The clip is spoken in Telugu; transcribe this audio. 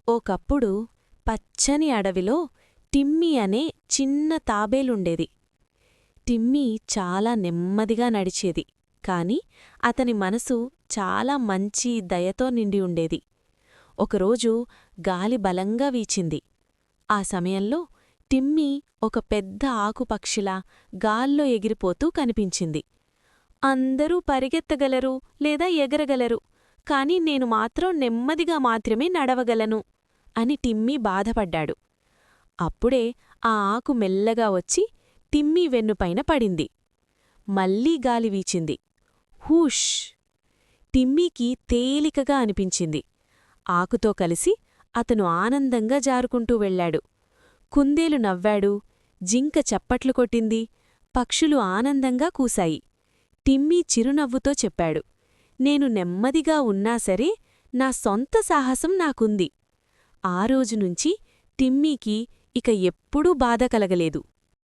ఒకప్పుడు పచ్చని అడవిలో టిమ్మీ అనే చిన్న తాబేలుండేది. టిమ్మీ చాలా నెమ్మదిగా నడిచేది, కాని అతని మనసు చాలా మంచి దయతో నిండి ఉండేది. ఒకరోజు గాలి బలంగా వీచింది. ఆ సమయంలో టిమ్మీ ఒక పెద్ద ఆకుపక్షిలా గాల్లో ఎగిరిపోతూ కనిపించింది. అందరూ పరిగెత్తగలరు లేదా ఎగరగలరు, కాని నేను మాత్రం నెమ్మదిగా మాత్రమే నడవగలను అని టిమ్మీ బాధపడ్డాడు. అప్పుడే ఆ ఆకు మెల్లగా వచ్చి టిమ్మీ వెన్నుపైన పడింది. మళ్లీ గాలి వీచింది. హూష్! టిమ్మీకి తేలికగా అనిపించింది. ఆకుతో కలిసి అతను ఆనందంగా జారుకుంటూ వెళ్లాడు. కుందేలు నవ్వాడు, జింక చప్పట్లు కొట్టింది, పక్షులు ఆనందంగా కూశాయి. టిమ్మీ చిరునవ్వుతో చెప్పాడు, నేను నెమ్మదిగా ఉన్నాసరే నా సొంత సాహసం నాకుంది. ఆ రోజునుంచి టిమ్మీకి ఇక ఎప్పుడూ బాధ కలగలేదు.